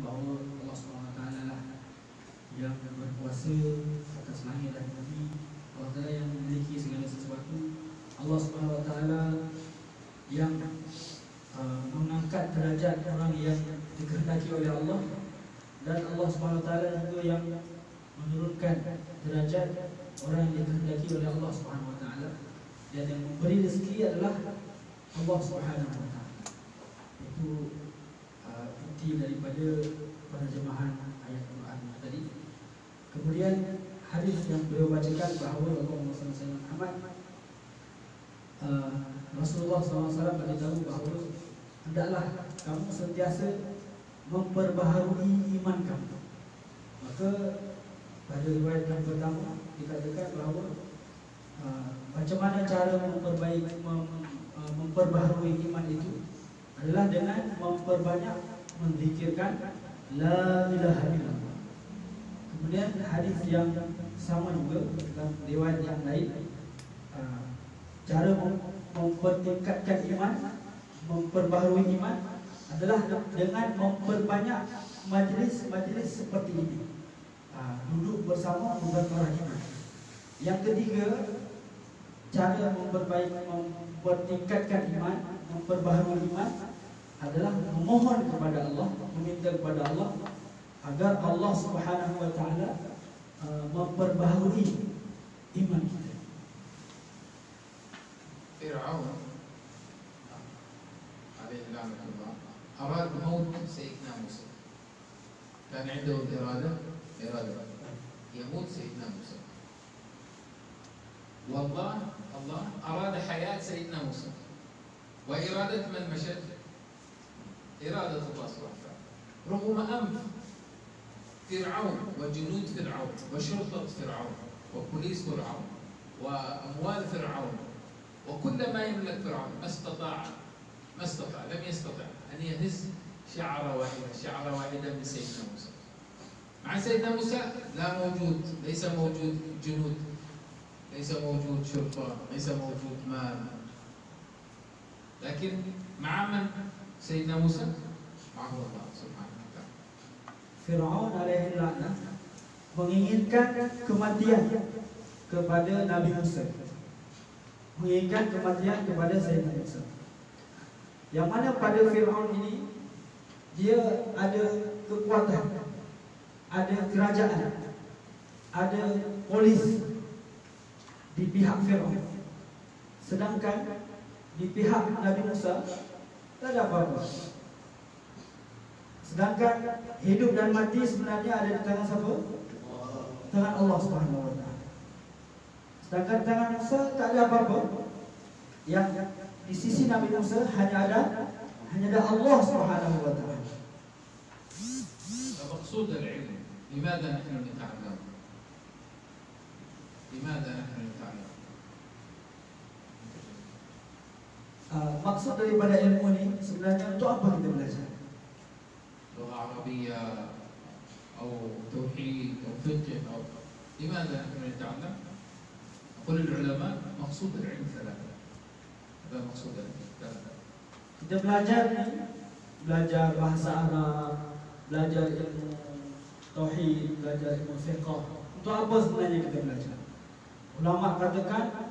bahawa Allah SWT lah yang berkuasa atas langit dan bumi. Allah Ta'ala yang memiliki segala sesuatu. Allah SWT yang mengangkat derajat orang yang dikehendaki oleh Allah, dan Allah SWT juga yang menurunkan derajat orang yang dikehendaki oleh Allah SWT. Dan yang memberi rezeki adalah Allah SWT. Itu inti daripada penerjemahan ayat Quran tadi. Kemudian hadis yang beliau bacakan bahawa Rasulullah SAW Rasulullah SAW beritahu bahawa hendaklah kamu sentiasa memperbaharui iman kamu. Maka pada riwayat yang pertama dikatakan bahawa macam mana cara memperbaharui iman itu adalah dengan memperbanyak menzikirkan la ilaha illallah. Kemudian hadis yang sama juga dalam riwayat yang lain, cara mempertingkatkan iman, memperbaharui iman adalah dengan memperbanyak majlis-majlis seperti ini, duduk bersama memperbarui iman. Yang ketiga, cara mempertingkatkan iman, memperbaharui iman adalah memohon kepada Allah, meminta kepada Allah agar Allah Subhanahu wa taala memperbaharui iman kita. فرعون عليه لعنة الله أراد موت سيدنا موسى. كان عنده إرادة يموت سيدنا موسى. والله أراد حياة سيدنا موسى. وإرادة من مشت؟ إرادة الله سبحانه وتعالى. رغم أنف فرعون وجنود فرعون وشرطة فرعون وبوليس فرعون وأموال فرعون وكل ما يملك فرعون ما استطاع لم يستطع أن يهز شعرة واحدة من سيدنا موسى. مع سيدنا موسى ليس موجود جنود، ليس موجود شرطة، ليس موجود مال، لكن مع من سيدنا موسى؟ معه الله سبحانه وتعالى. Fir'aun alaihi laknah menginginkan kematian kepada Nabi Musa, menginginkan kematian kepada Sayyidina Musa. Yang mana pada Fir'aun ini dia ada kekuatan, ada kerajaan, ada polis di pihak Fir'aun. Sedangkan di pihak Nabi Musa tak ada apa-apa. Sedangkan hidup dan mati sebenarnya ada di tangan siapa? Tangan Allah Subhanahu wa taala. Sedangkan tangan Musa tak ada apa-apa. Yang di sisi Nabi Musa hanya ada Allah Subhanahu wa taala. المقصود العلم. لماذا نحن نتعلم؟ لماذا نحن نتعلم؟ Maksud daripada ilmu ini sebenarnya untuk apa kita belajar? لغة عربية أو توحيد أو فقه أو لماذا نحن نتعلم؟ يقول العلماء مقصود العلم ثلاثة. هذا مقصود العلم ثلاثة. Kita belajar bahasa Arab, belajar ilmu tauhid, belajar ilmu fiqh. Untuk apa sebenarnya kita belajar? Ulama katakan